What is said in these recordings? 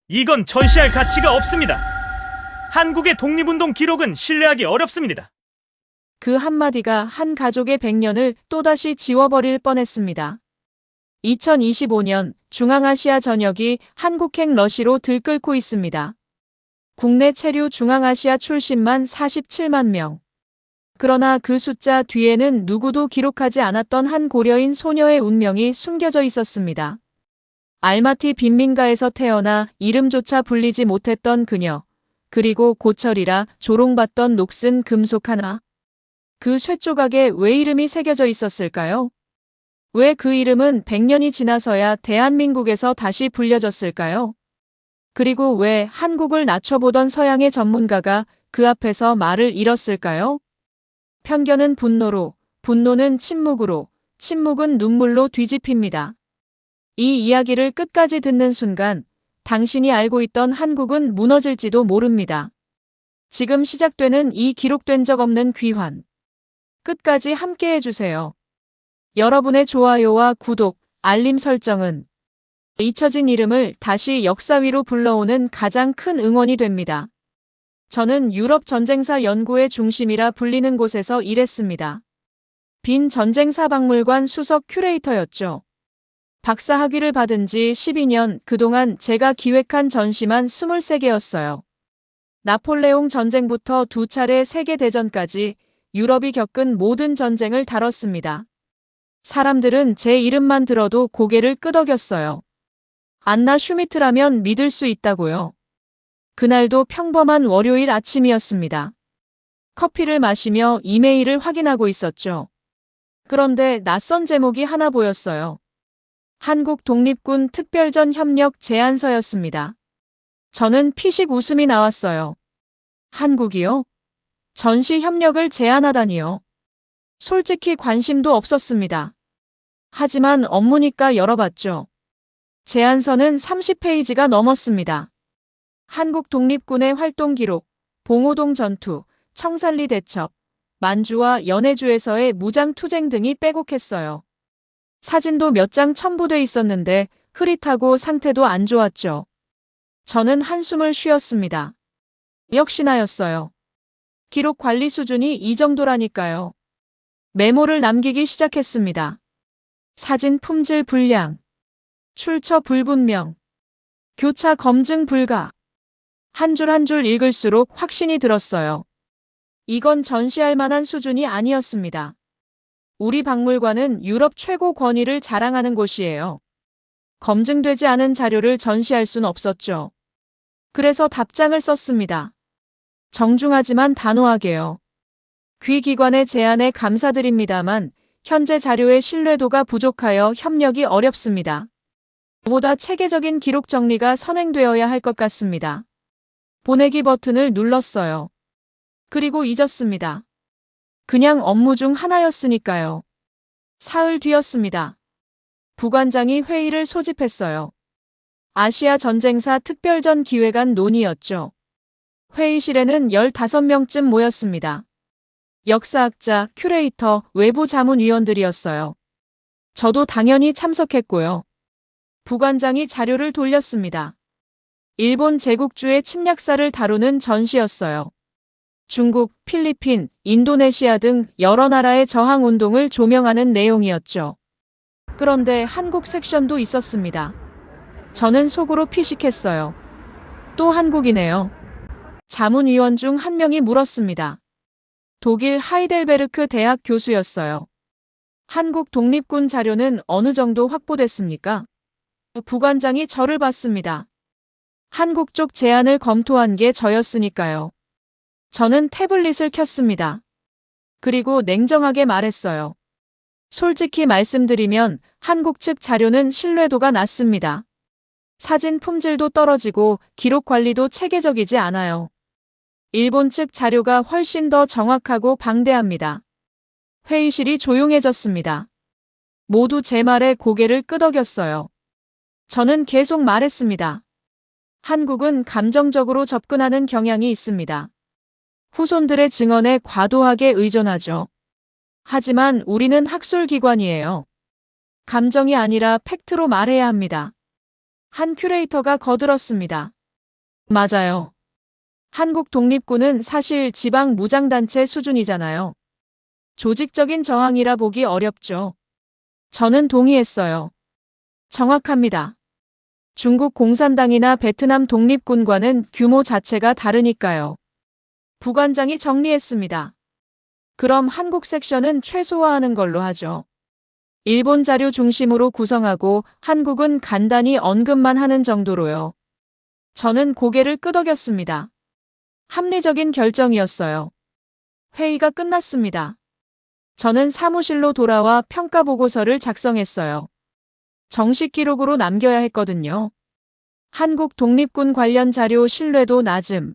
이건 전시할 가치가 없습니다. 한국의 독립운동 기록은 신뢰하기 어렵습니다. 그 한마디가 한 가족의 100년을 또다시 지워버릴 뻔했습니다. 2025년 중앙아시아 전역이 한국행 러시로 들끓고 있습니다. 국내 체류 중앙아시아 출신만 47만 명. 그러나 그 숫자 뒤에는 누구도 기록하지 않았던 한 고려인 소녀의 운명이 숨겨져 있었습니다. 알마티 빈민가에서 태어나 이름조차 불리지 못했던 그녀. 그리고 고철이라 조롱받던 녹슨 금속 하나. 그 쇠조각에 왜 이름이 새겨져 있었을까요? 왜 그 이름은 100년이 지나서야 대한민국에서 다시 불려졌을까요? 그리고 왜 한국을 낮춰보던 서양의 전문가가 그 앞에서 말을 잃었을까요? 편견은 분노로, 분노는 침묵으로, 침묵은 눈물로 뒤집힙니다. 이 이야기를 끝까지 듣는 순간 당신이 알고 있던 한국은 무너질지도 모릅니다. 지금 시작되는 이 기록된 적 없는 귀환. 끝까지 함께 해주세요. 여러분의 좋아요와 구독, 알림 설정은 잊혀진 이름을 다시 역사 위로 불러오는 가장 큰 응원이 됩니다. 저는 유럽 전쟁사 연구의 중심이라 불리는 곳에서 일했습니다. 빈 전쟁사 박물관 수석 큐레이터였죠. 박사 학위를 받은 지 12년, 그동안 제가 기획한 전시만 23개였어요. 나폴레옹 전쟁부터 2차례 세계대전까지 유럽이 겪은 모든 전쟁을 다뤘습니다. 사람들은 제 이름만 들어도 고개를 끄덕였어요. 안나 슈미트라면 믿을 수 있다고요. 그날도 평범한 월요일 아침이었습니다. 커피를 마시며 이메일을 확인하고 있었죠. 그런데 낯선 제목이 하나 보였어요. 한국 독립군 특별전 협력 제안서였습니다. 저는 피식 웃음이 나왔어요. 한국이요? 전시 협력을 제안하다니요. 솔직히 관심도 없었습니다. 하지만 업무니까 열어봤죠. 제안서는 30페이지가 넘었습니다. 한국 독립군의 활동 기록, 봉오동 전투, 청산리 대첩, 만주와 연해주에서의 무장투쟁 등이 빼곡했어요. 사진도 몇 장 첨부돼 있었는데 흐릿하고 상태도 안 좋았죠. 저는 한숨을 쉬었습니다. 역시나였어요. 기록 관리 수준이 이 정도라니까요. 메모를 남기기 시작했습니다. 사진 품질 불량, 출처 불분명, 교차 검증 불가. 한 줄 한 줄 읽을수록 확신이 들었어요. 이건 전시할 만한 수준이 아니었습니다. 우리 박물관은 유럽 최고 권위를 자랑하는 곳이에요. 검증되지 않은 자료를 전시할 순 없었죠. 그래서 답장을 썼습니다. 정중하지만 단호하게요. 귀 기관의 제안에 감사드립니다만 현재 자료의 신뢰도가 부족하여 협력이 어렵습니다. 보다 체계적인 기록 정리가 선행되어야 할 것 같습니다. 보내기 버튼을 눌렀어요. 그리고 잊었습니다. 그냥 업무 중 하나였으니까요. 사흘 뒤였습니다. 부관장이 회의를 소집했어요. 아시아 전쟁사 특별전 기획안 논의였죠. 회의실에는 15명쯤 모였습니다. 역사학자, 큐레이터, 외부 자문위원들이었어요. 저도 당연히 참석했고요. 부관장이 자료를 돌렸습니다. 일본 제국주의 침략사를 다루는 전시였어요. 중국, 필리핀, 인도네시아 등 여러 나라의 저항운동을 조명하는 내용이었죠. 그런데 한국 섹션도 있었습니다. 저는 속으로 피식했어요. 또 한국이네요. 자문위원 중 한 명이 물었습니다. 독일 하이델베르크 대학 교수였어요. 한국 독립군 자료는 어느 정도 확보됐습니까? 부관장이 저를 봤습니다. 한국 쪽 제안을 검토한 게 저였으니까요. 저는 태블릿을 켰습니다. 그리고 냉정하게 말했어요. 솔직히 말씀드리면 한국 측 자료는 신뢰도가 낮습니다. 사진 품질도 떨어지고 기록 관리도 체계적이지 않아요. 일본 측 자료가 훨씬 더 정확하고 방대합니다. 회의실이 조용해졌습니다. 모두 제 말에 고개를 끄덕였어요. 저는 계속 말했습니다. 한국은 감정적으로 접근하는 경향이 있습니다. 후손들의 증언에 과도하게 의존하죠. 하지만 우리는 학술기관이에요. 감정이 아니라 팩트로 말해야 합니다. 한 큐레이터가 거들었습니다. 맞아요. 한국 독립군은 사실 지방 무장단체 수준이잖아요. 조직적인 저항이라 보기 어렵죠. 저는 동의했어요. 정확합니다. 중국 공산당이나 베트남 독립군과는 규모 자체가 다르니까요. 부관장이 정리했습니다. 그럼 한국 섹션은 최소화하는 걸로 하죠. 일본 자료 중심으로 구성하고 한국은 간단히 언급만 하는 정도로요. 저는 고개를 끄덕였습니다. 합리적인 결정이었어요. 회의가 끝났습니다. 저는 사무실로 돌아와 평가 보고서를 작성했어요. 정식 기록으로 남겨야 했거든요. 한국 독립군 관련 자료 신뢰도 낮음.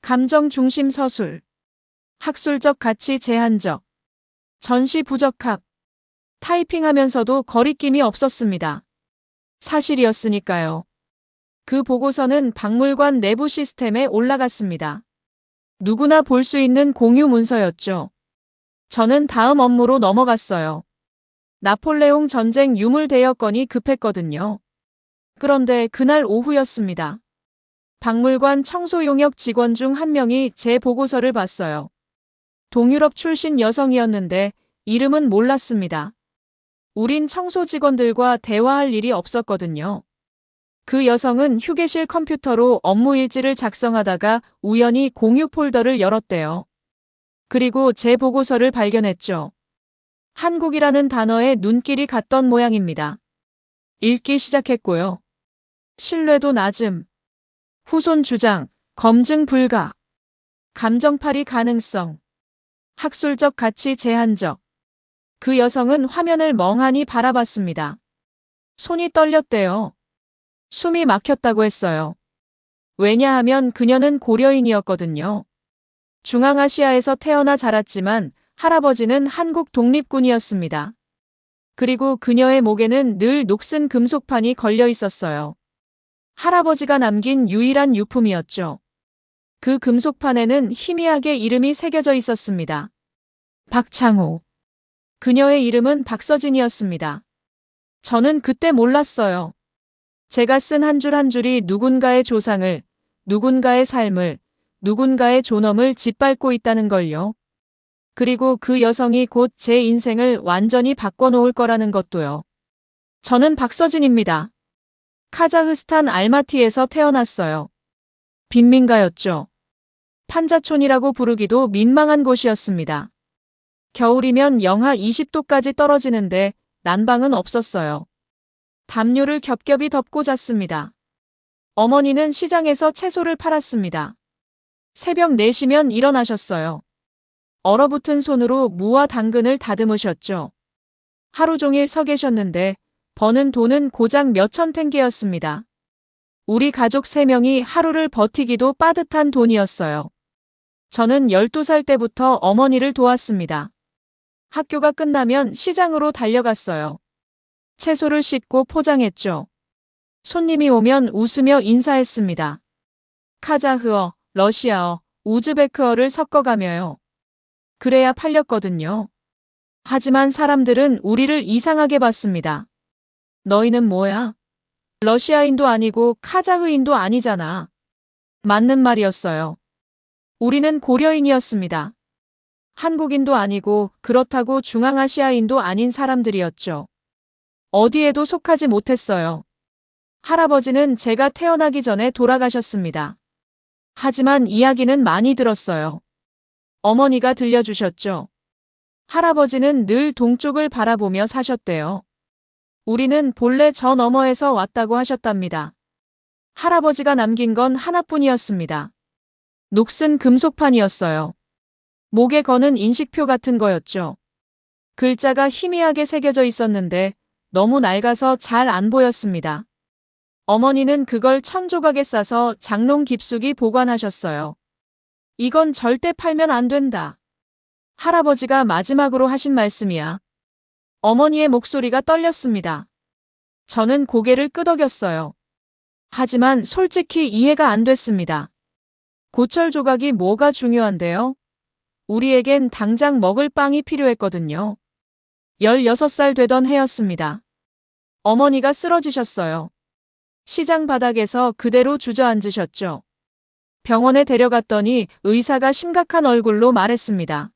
감정 중심 서술. 학술적 가치 제한적. 전시 부적합. 타이핑하면서도 거리낌이 없었습니다. 사실이었으니까요. 그 보고서는 박물관 내부 시스템에 올라갔습니다. 누구나 볼 수 있는 공유 문서였죠. 저는 다음 업무로 넘어갔어요. 나폴레옹 전쟁 유물 대여건이 급했거든요. 그런데 그날 오후였습니다. 박물관 청소 용역 직원 중 한 명이 제 보고서를 봤어요. 동유럽 출신 여성이었는데 이름은 몰랐습니다. 우린 청소 직원들과 대화할 일이 없었거든요. 그 여성은 휴게실 컴퓨터로 업무 일지를 작성하다가 우연히 공유 폴더를 열었대요. 그리고 제 보고서를 발견했죠. 한국이라는 단어에 눈길이 갔던 모양입니다. 읽기 시작했고요. 신뢰도 낮음. 후손 주장, 검증 불가. 감정팔이 가능성. 학술적 가치 제한적. 그 여성은 화면을 멍하니 바라봤습니다. 손이 떨렸대요. 숨이 막혔다고 했어요. 왜냐하면 그녀는 고려인이었거든요. 중앙아시아에서 태어나 자랐지만 할아버지는 한국 독립군이었습니다. 그리고 그녀의 목에는 늘 녹슨 금속판이 걸려 있었어요. 할아버지가 남긴 유일한 유품이었죠. 그 금속판에는 희미하게 이름이 새겨져 있었습니다. 박창호. 그녀의 이름은 박서진이었습니다. 저는 그때 몰랐어요. 제가 쓴 한 줄 한 줄이 누군가의 조상을, 누군가의 삶을, 누군가의 존엄을 짓밟고 있다는 걸요. 그리고 그 여성이 곧 제 인생을 완전히 바꿔놓을 거라는 것도요. 저는 박서진입니다. 카자흐스탄 알마티에서 태어났어요. 빈민가였죠. 판자촌이라고 부르기도 민망한 곳이었습니다. 겨울이면 영하 20도까지 떨어지는데 난방은 없었어요. 담요를 겹겹이 덮고 잤습니다. 어머니는 시장에서 채소를 팔았습니다. 새벽 4시면 일어나셨어요. 얼어붙은 손으로 무와 당근을 다듬으셨죠. 하루 종일 서 계셨는데 버는 돈은 고작 몇천 탱게였습니다. 우리 가족 3명이 하루를 버티기도 빠듯한 돈이었어요. 저는 12살 때부터 어머니를 도왔습니다. 학교가 끝나면 시장으로 달려갔어요. 채소를 씻고 포장했죠. 손님이 오면 웃으며 인사했습니다. 카자흐어, 러시아어, 우즈베크어를 섞어가며요. 그래야 팔렸거든요. 하지만 사람들은 우리를 이상하게 봤습니다. 너희는 뭐야? 러시아인도 아니고 카자흐인도 아니잖아. 맞는 말이었어요. 우리는 고려인이었습니다. 한국인도 아니고 그렇다고 중앙아시아인도 아닌 사람들이었죠. 어디에도 속하지 못했어요. 할아버지는 제가 태어나기 전에 돌아가셨습니다. 하지만 이야기는 많이 들었어요. 어머니가 들려주셨죠. 할아버지는 늘 동쪽을 바라보며 사셨대요. 우리는 본래 저 너머에서 왔다고 하셨답니다. 할아버지가 남긴 건 하나뿐이었습니다. 녹슨 금속판이었어요. 목에 거는 인식표 같은 거였죠. 글자가 희미하게 새겨져 있었는데 너무 낡아서 잘 안 보였습니다. 어머니는 그걸 천조각에 싸서 장롱 깊숙이 보관하셨어요. 이건 절대 팔면 안 된다. 할아버지가 마지막으로 하신 말씀이야. 어머니의 목소리가 떨렸습니다. 저는 고개를 끄덕였어요. 하지만 솔직히 이해가 안 됐습니다. 고철 조각이 뭐가 중요한데요? 우리에겐 당장 먹을 빵이 필요했거든요. 16살 되던 해였습니다. 어머니가 쓰러지셨어요. 시장 바닥에서 그대로 주저앉으셨죠. 병원에 데려갔더니 의사가 심각한 얼굴로 말했습니다.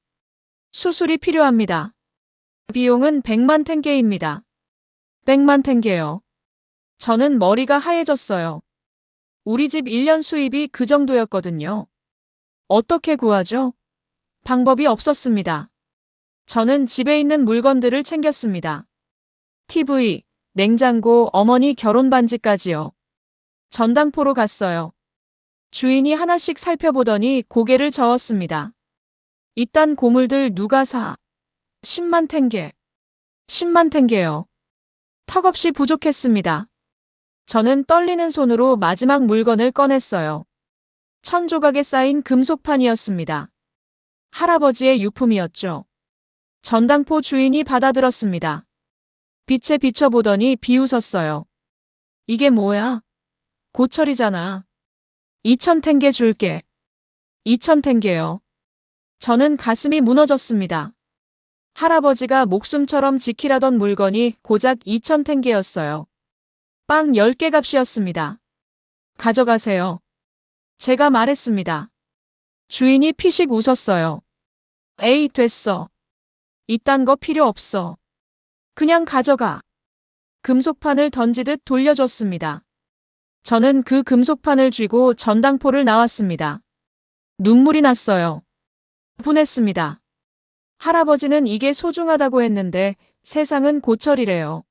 수술이 필요합니다. 비용은 100만 탱게입니다. 100만 탱게요. 저는 머리가 하얘졌어요. 우리 집 1년 수입이 그 정도였거든요. 어떻게 구하죠? 방법이 없었습니다. 저는 집에 있는 물건들을 챙겼습니다. TV, 냉장고, 어머니 결혼 반지까지요. 전당포로 갔어요. 주인이 하나씩 살펴보더니 고개를 저었습니다. 이딴 고물들 누가 사? 10만 탱게. 10만 탱게요. 턱없이 부족했습니다. 저는 떨리는 손으로 마지막 물건을 꺼냈어요. 1000조각에 쌓인 금속판이었습니다. 할아버지의 유품이었죠. 전당포 주인이 받아들었습니다. 빛에 비춰보더니 비웃었어요. 이게 뭐야? 고철이잖아. 2000탱게 줄게. 2000탱게요. 저는 가슴이 무너졌습니다. 할아버지가 목숨처럼 지키라던 물건이 고작 2000탱게였어요. 빵 10개 값이었습니다. 가져가세요. 제가 말했습니다. 주인이 피식 웃었어요. 에이, 됐어. 이딴 거 필요 없어. 그냥 가져가. 금속판을 던지듯 돌려줬습니다. 저는 그 금속판을 쥐고 전당포를 나왔습니다. 눈물이 났어요. 분했습니다. 할아버지는 이게 소중하다고 했는데 세상은 고철이래요.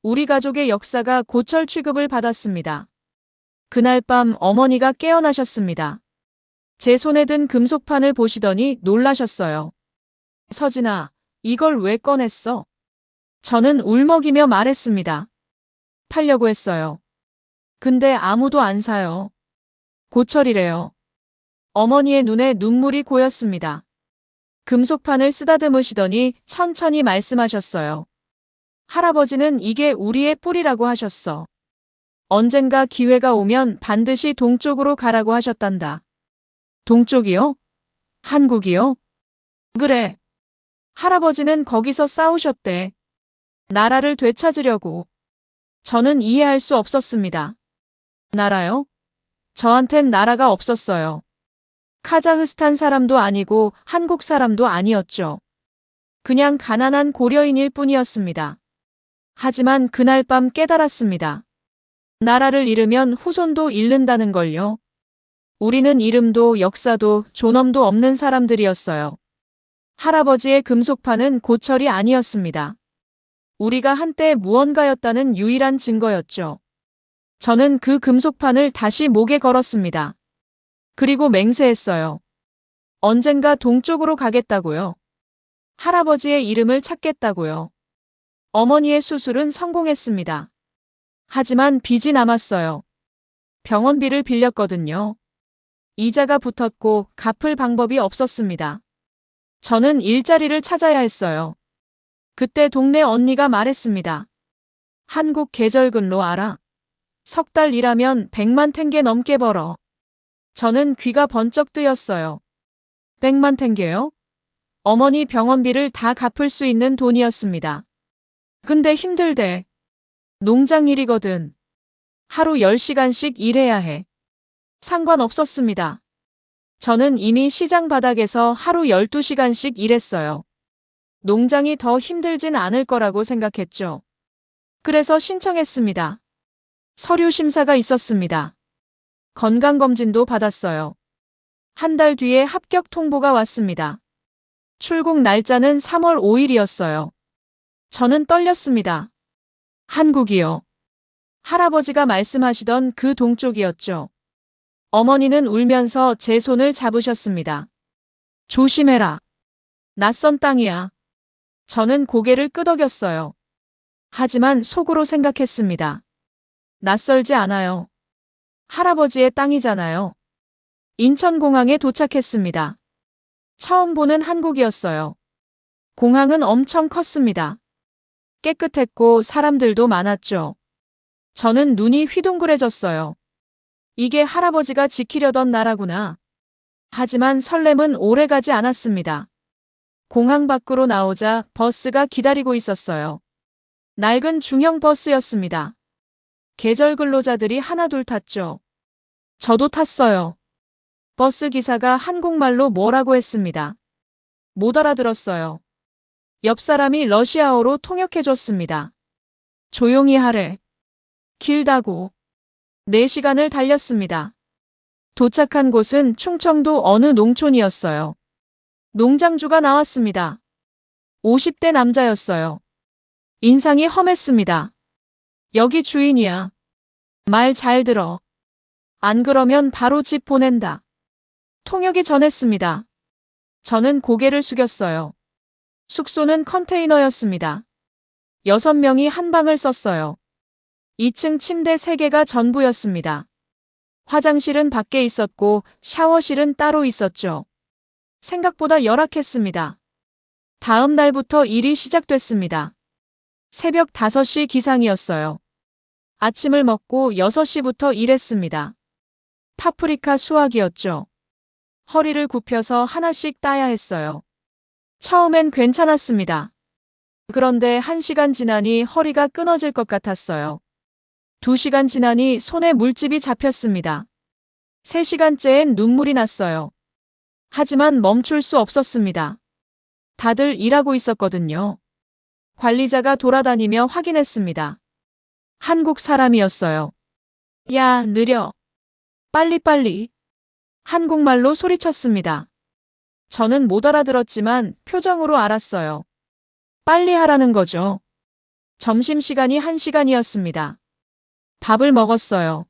우리 가족의 역사가 고철 취급을 받았습니다. 그날 밤 어머니가 깨어나셨습니다. 제 손에 든 금속판을 보시더니 놀라셨어요. 서진아, 이걸 왜 꺼냈어? 저는 울먹이며 말했습니다. 팔려고 했어요. 근데 아무도 안 사요. 고철이래요. 어머니의 눈에 눈물이 고였습니다. 금속판을 쓰다듬으시더니 천천히 말씀하셨어요. 할아버지는 이게 우리의 뿌리라고 하셨어. 언젠가 기회가 오면 반드시 동쪽으로 가라고 하셨단다. 동쪽이요? 한국이요? 그래. 할아버지는 거기서 싸우셨대. 나라를 되찾으려고. 저는 이해할 수 없었습니다. 나라요? 저한텐 나라가 없었어요. 카자흐스탄 사람도 아니고 한국 사람도 아니었죠. 그냥 가난한 고려인일 뿐이었습니다. 하지만 그날 밤 깨달았습니다. 나라를 잃으면 후손도 잃는다는 걸요. 우리는 이름도 역사도 존엄도 없는 사람들이었어요. 할아버지의 금속판은 고철이 아니었습니다. 우리가 한때 무언가였다는 유일한 증거였죠. 저는 그 금속판을 다시 목에 걸었습니다. 그리고 맹세했어요. 언젠가 동쪽으로 가겠다고요. 할아버지의 이름을 찾겠다고요. 어머니의 수술은 성공했습니다. 하지만 빚이 남았어요. 병원비를 빌렸거든요. 이자가 붙었고 갚을 방법이 없었습니다. 저는 일자리를 찾아야 했어요. 그때 동네 언니가 말했습니다. 한국 계절근로 알아? 석 달 일하면 100만 탱게 넘게 벌어. 저는 귀가 번쩍 뜨였어요. 100만 탱게요? 어머니 병원비를 다 갚을 수 있는 돈이었습니다. 근데 힘들대. 농장 일이거든. 하루 10시간씩 일해야 해. 상관없었습니다. 저는 이미 시장 바닥에서 하루 12시간씩 일했어요. 농장이 더 힘들진 않을 거라고 생각했죠. 그래서 신청했습니다. 서류 심사가 있었습니다. 건강검진도 받았어요. 한 달 뒤에 합격 통보가 왔습니다. 출국 날짜는 3월 5일이었어요. 저는 떨렸습니다. 한국이요. 할아버지가 말씀하시던 그 동쪽이었죠. 어머니는 울면서 제 손을 잡으셨습니다. 조심해라. 낯선 땅이야. 저는 고개를 끄덕였어요. 하지만 속으로 생각했습니다. 낯설지 않아요. 할아버지의 땅이잖아요. 인천공항에 도착했습니다. 처음 보는 한국이었어요. 공항은 엄청 컸습니다. 깨끗했고 사람들도 많았죠. 저는 눈이 휘둥그레졌어요. 이게 할아버지가 지키려던 나라구나. 하지만 설렘은 오래가지 않았습니다. 공항 밖으로 나오자 버스가 기다리고 있었어요. 낡은 중형 버스였습니다. 계절 근로자들이 하나둘 탔죠. 저도 탔어요. 버스 기사가 한국말로 뭐라고 했습니다. 못 알아들었어요. 옆 사람이 러시아어로 통역해줬습니다. 조용히 하래. 길다고. 4시간을 달렸습니다. 도착한 곳은 충청도 어느 농촌이었어요. 농장주가 나왔습니다. 50대 남자였어요. 인상이 험했습니다. 여기 주인이야. 말 잘 들어. 안 그러면 바로 집 보낸다. 통역이 전했습니다. 저는 고개를 숙였어요. 숙소는 컨테이너였습니다. 6명이 한 방을 썼어요. 2층 침대 3개가 전부였습니다. 화장실은 밖에 있었고 샤워실은 따로 있었죠. 생각보다 열악했습니다. 다음 날부터 일이 시작됐습니다. 새벽 5시 기상이었어요. 아침을 먹고 6시부터 일했습니다. 파프리카 수확이었죠. 허리를 굽혀서 하나씩 따야 했어요. 처음엔 괜찮았습니다. 그런데 1시간 지나니 허리가 끊어질 것 같았어요. 2시간 지나니 손에 물집이 잡혔습니다. 3시간째엔 눈물이 났어요. 하지만 멈출 수 없었습니다. 다들 일하고 있었거든요. 관리자가 돌아다니며 확인했습니다. 한국 사람이었어요. 야, 느려. 빨리빨리. 한국말로 소리쳤습니다. 저는 못 알아들었지만 표정으로 알았어요. 빨리 하라는 거죠. 점심시간이 1시간이었습니다. 밥을 먹었어요.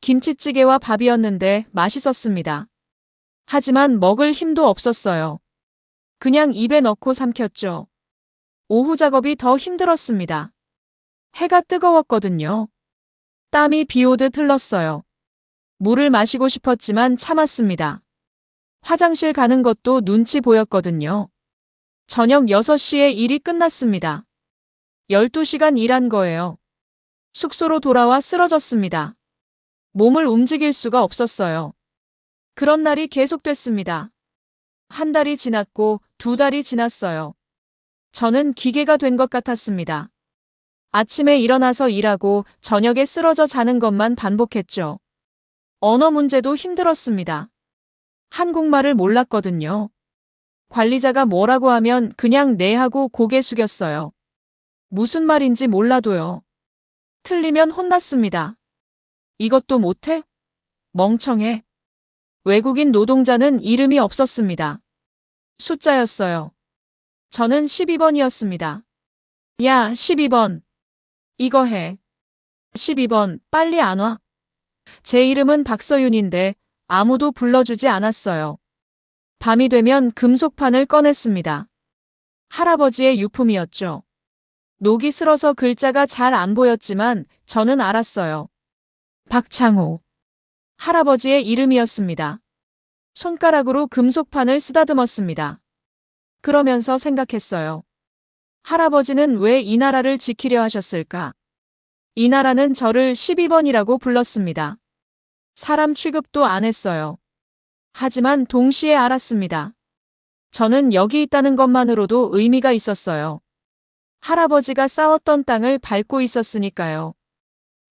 김치찌개와 밥이었는데 맛있었습니다. 하지만 먹을 힘도 없었어요. 그냥 입에 넣고 삼켰죠. 오후 작업이 더 힘들었습니다. 해가 뜨거웠거든요. 땀이 비 오듯 흘렀어요. 물을 마시고 싶었지만 참았습니다. 화장실 가는 것도 눈치 보였거든요. 저녁 6시에 일이 끝났습니다. 12시간 일한 거예요. 숙소로 돌아와 쓰러졌습니다. 몸을 움직일 수가 없었어요. 그런 날이 계속됐습니다. 1달이 지났고 2달이 지났어요. 저는 기계가 된 것 같았습니다. 아침에 일어나서 일하고 저녁에 쓰러져 자는 것만 반복했죠. 언어 문제도 힘들었습니다. 한국말을 몰랐거든요. 관리자가 뭐라고 하면 그냥 네 하고 고개 숙였어요. 무슨 말인지 몰라도요. 틀리면 혼났습니다. 이것도 못해? 멍청해. 외국인 노동자는 이름이 없었습니다. 숫자였어요. 저는 12번이었습니다. 야, 12번. 이거 해. 12번, 빨리 안 와? 제 이름은 박서윤인데 아무도 불러주지 않았어요. 밤이 되면 금속판을 꺼냈습니다. 할아버지의 유품이었죠. 녹이 슬어서 글자가 잘 안 보였지만 저는 알았어요. 박창호. 할아버지의 이름이었습니다. 손가락으로 금속판을 쓰다듬었습니다. 그러면서 생각했어요. 할아버지는 왜 이 나라를 지키려 하셨을까? 이 나라는 저를 12번이라고 불렀습니다. 사람 취급도 안 했어요. 하지만 동시에 알았습니다. 저는 여기 있다는 것만으로도 의미가 있었어요. 할아버지가 싸웠던 땅을 밟고 있었으니까요.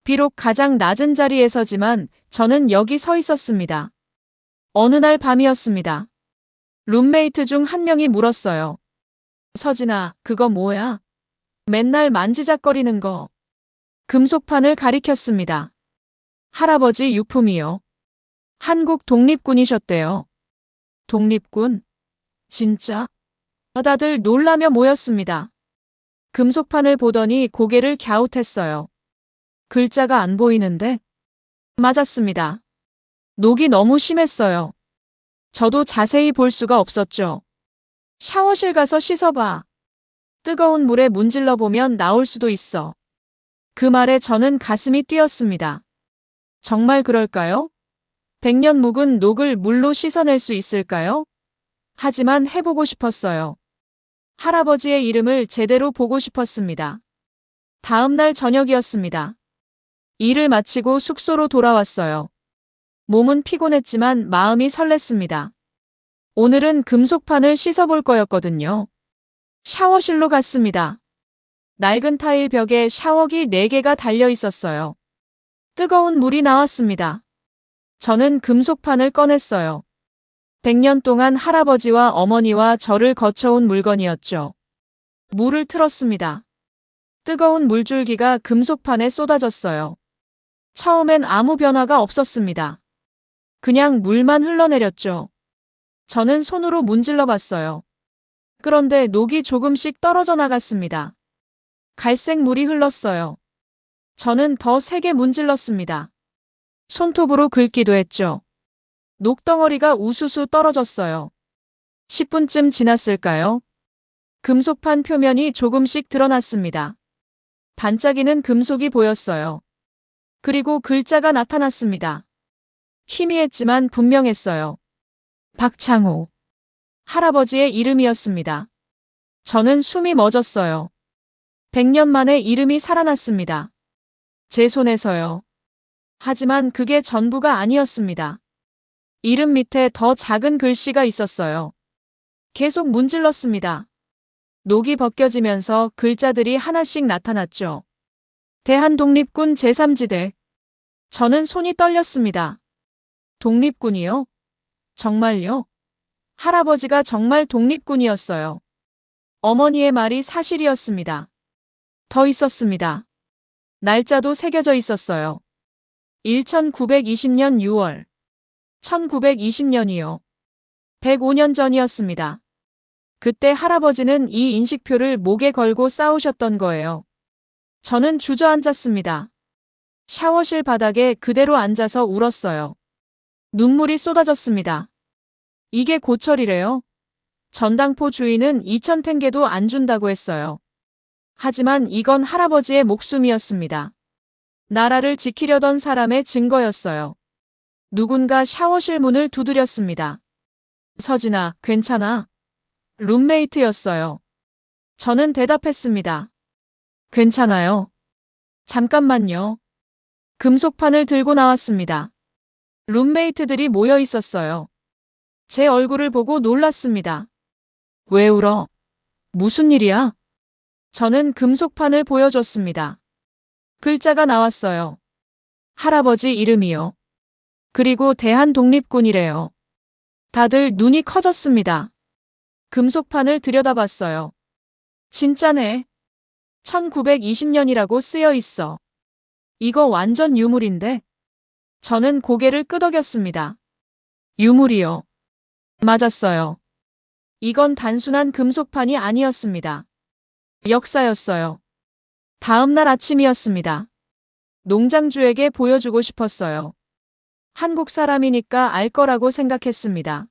비록 가장 낮은 자리에서지만 저는 여기 서 있었습니다. 어느 날 밤이었습니다. 룸메이트 중 한 명이 물었어요. 서진아, 그거 뭐야? 맨날 만지작거리는 거. 금속판을 가리켰습니다. 할아버지 유품이요. 한국 독립군이셨대요. 독립군? 진짜? 다들 놀라며 모였습니다. 금속판을 보더니 고개를 갸웃했어요. 글자가 안 보이는데? 맞았습니다. 녹이 너무 심했어요. 저도 자세히 볼 수가 없었죠. 샤워실 가서 씻어봐. 뜨거운 물에 문질러 보면 나올 수도 있어. 그 말에 저는 가슴이 뛰었습니다. 정말 그럴까요? 100년 묵은 녹을 물로 씻어낼 수 있을까요? 하지만 해보고 싶었어요. 할아버지의 이름을 제대로 보고 싶었습니다. 다음 날 저녁이었습니다. 일을 마치고 숙소로 돌아왔어요. 몸은 피곤했지만 마음이 설렜습니다. 오늘은 금속판을 씻어볼 거였거든요. 샤워실로 갔습니다. 낡은 타일 벽에 샤워기 4개가 달려 있었어요. 뜨거운 물이 나왔습니다. 저는 금속판을 꺼냈어요. 100년 동안 할아버지와 어머니와 저를 거쳐온 물건이었죠. 물을 틀었습니다. 뜨거운 물줄기가 금속판에 쏟아졌어요. 처음엔 아무 변화가 없었습니다. 그냥 물만 흘러내렸죠. 저는 손으로 문질러 봤어요. 그런데 녹이 조금씩 떨어져 나갔습니다. 갈색 물이 흘렀어요. 저는 더 세게 문질렀습니다. 손톱으로 긁기도 했죠. 녹덩어리가 우수수 떨어졌어요. 10분쯤 지났을까요? 금속판 표면이 조금씩 드러났습니다. 반짝이는 금속이 보였어요. 그리고 글자가 나타났습니다. 희미했지만 분명했어요. 박창호. 할아버지의 이름이었습니다. 저는 숨이 멎었어요. 100년 만에 이름이 살아났습니다. 제 손에서요. 하지만 그게 전부가 아니었습니다. 이름 밑에 더 작은 글씨가 있었어요. 계속 문질렀습니다. 녹이 벗겨지면서 글자들이 하나씩 나타났죠. 대한독립군 제3지대. 저는 손이 떨렸습니다. 독립군이요? 정말요? 할아버지가 정말 독립군이었어요. 어머니의 말이 사실이었습니다. 더 있었습니다. 날짜도 새겨져 있었어요. 1920년 6월. 1920년이요. 105년 전이었습니다. 그때 할아버지는 이 인식표를 목에 걸고 싸우셨던 거예요. 저는 주저앉았습니다. 샤워실 바닥에 그대로 앉아서 울었어요. 눈물이 쏟아졌습니다. 이게 고철이래요. 전당포 주인은 2,000탱게도 안 준다고 했어요. 하지만 이건 할아버지의 목숨이었습니다. 나라를 지키려던 사람의 증거였어요. 누군가 샤워실 문을 두드렸습니다. 서진아, 괜찮아? 룸메이트였어요. 저는 대답했습니다. 괜찮아요. 잠깐만요. 금속판을 들고 나왔습니다. 룸메이트들이 모여 있었어요. 제 얼굴을 보고 놀랐습니다. 왜 울어? 무슨 일이야? 저는 금속판을 보여줬습니다. 글자가 나왔어요. 할아버지 이름이요. 그리고 대한독립군이래요. 다들 눈이 커졌습니다. 금속판을 들여다봤어요. 진짜네. 1920년이라고 쓰여 있어. 이거 완전 유물인데? 저는 고개를 끄덕였습니다. 유물이요. 맞았어요. 이건 단순한 금속판이 아니었습니다. 역사였어요. 다음 날 아침이었습니다. 농장주에게 보여주고 싶었어요. 한국 사람이니까 알 거라고 생각했습니다.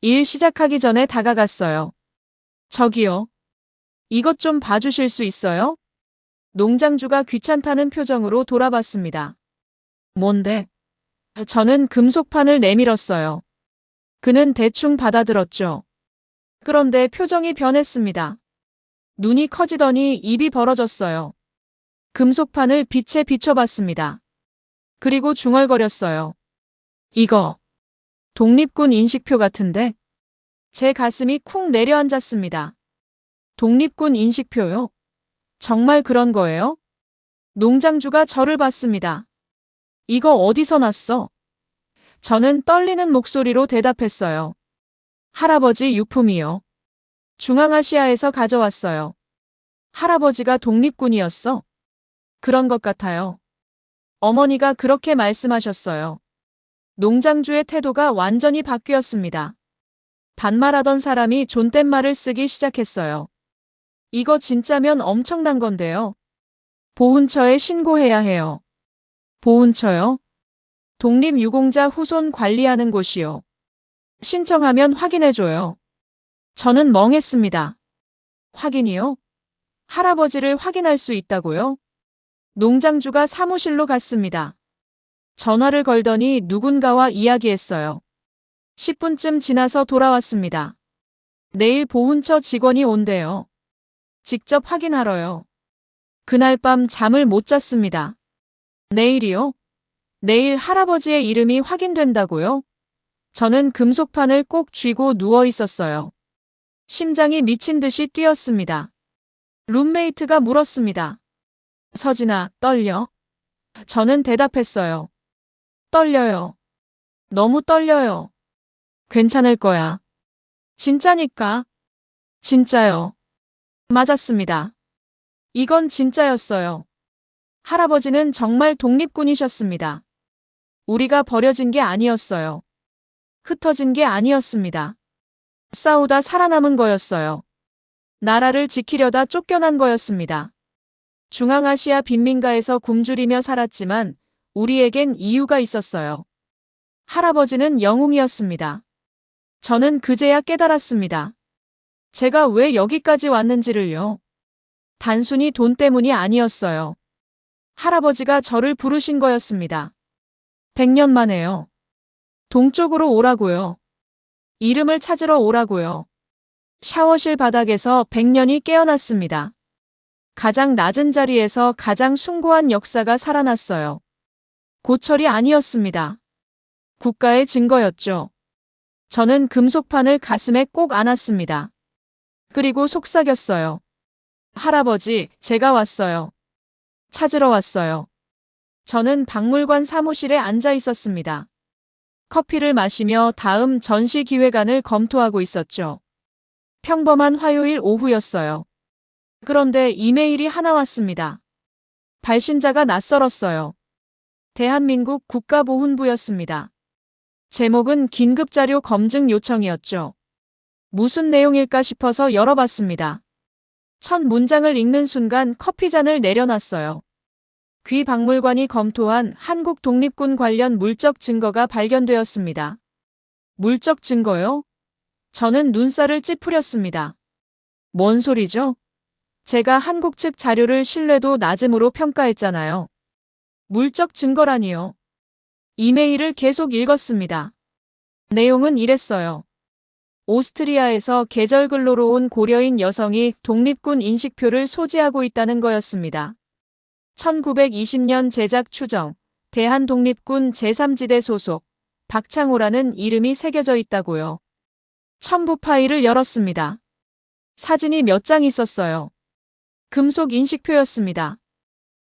일 시작하기 전에 다가갔어요. 저기요. 이것 좀 봐주실 수 있어요? 농장주가 귀찮다는 표정으로 돌아봤습니다. 뭔데? 저는 금속판을 내밀었어요. 그는 대충 받아들었죠. 그런데 표정이 변했습니다. 눈이 커지더니 입이 벌어졌어요. 금속판을 빛에 비춰봤습니다. 그리고 중얼거렸어요. 이거 독립군 인식표 같은데? 제 가슴이 쿵 내려앉았습니다. 독립군 인식표요? 정말 그런 거예요? 농장주가 저를 봤습니다. 이거 어디서 났어? 저는 떨리는 목소리로 대답했어요. 할아버지 유품이요. 중앙아시아에서 가져왔어요. 할아버지가 독립군이었어? 그런 것 같아요. 어머니가 그렇게 말씀하셨어요. 농장주의 태도가 완전히 바뀌었습니다. 반말하던 사람이 존댓말을 쓰기 시작했어요. 이거 진짜면 엄청난 건데요. 보훈처에 신고해야 해요. 보훈처요? 독립유공자 후손 관리하는 곳이요. 신청하면 확인해줘요. 저는 멍했습니다. 확인이요? 할아버지를 확인할 수 있다고요? 농장주가 사무실로 갔습니다. 전화를 걸더니 누군가와 이야기했어요. 10분쯤 지나서 돌아왔습니다. 내일 보훈처 직원이 온대요. 직접 확인하러요. 그날 밤 잠을 못 잤습니다. 내일이요? 내일 할아버지의 이름이 확인된다고요? 저는 금속판을 꼭 쥐고 누워 있었어요. 심장이 미친 듯이 뛰었습니다. 룸메이트가 물었습니다. 서진아, 떨려? 저는 대답했어요. 떨려요. 너무 떨려요. 괜찮을 거야. 진짜니까. 진짜요. 맞았습니다. 이건 진짜였어요. 할아버지는 정말 독립군이셨습니다. 우리가 버려진 게 아니었어요. 흩어진 게 아니었습니다. 싸우다 살아남은 거였어요. 나라를 지키려다 쫓겨난 거였습니다. 중앙아시아 빈민가에서 굶주리며 살았지만 우리에겐 이유가 있었어요. 할아버지는 영웅이었습니다. 저는 그제야 깨달았습니다. 제가 왜 여기까지 왔는지를요. 단순히 돈 때문이 아니었어요. 할아버지가 저를 부르신 거였습니다. 100년 만에요. 동쪽으로 오라고요. 이름을 찾으러 오라고요. 샤워실 바닥에서 100년이 깨어났습니다. 가장 낮은 자리에서 가장 숭고한 역사가 살아났어요. 고철이 아니었습니다. 국가의 증거였죠. 저는 금속판을 가슴에 꼭 안았습니다. 그리고 속삭였어요. 할아버지, 제가 왔어요. 찾으러 왔어요. 저는 박물관 사무실에 앉아 있었습니다. 커피를 마시며 다음 전시 기획안을 검토하고 있었죠. 평범한 화요일 오후였어요. 그런데 이메일이 하나 왔습니다. 발신자가 낯설었어요. 대한민국 국가보훈부였습니다. 제목은 긴급자료 검증 요청이었죠. 무슨 내용일까 싶어서 열어봤습니다. 첫 문장을 읽는 순간 커피잔을 내려놨어요. 귀 박물관이 검토한 한국 독립군 관련 물적 증거가 발견되었습니다. 물적 증거요? 저는 눈살을 찌푸렸습니다. 뭔 소리죠? 제가 한국 측 자료를 신뢰도 낮음으로 평가했잖아요. 물적 증거라니요. 이메일을 계속 읽었습니다. 내용은 이랬어요. 오스트리아에서 계절근로로 온 고려인 여성이 독립군 인식표를 소지하고 있다는 거였습니다. 1920년 제작 추정, 대한독립군 제3지대 소속, 박창호라는 이름이 새겨져 있다고요. 첨부 파일을 열었습니다. 사진이 몇 장 있었어요. 금속 인식표였습니다.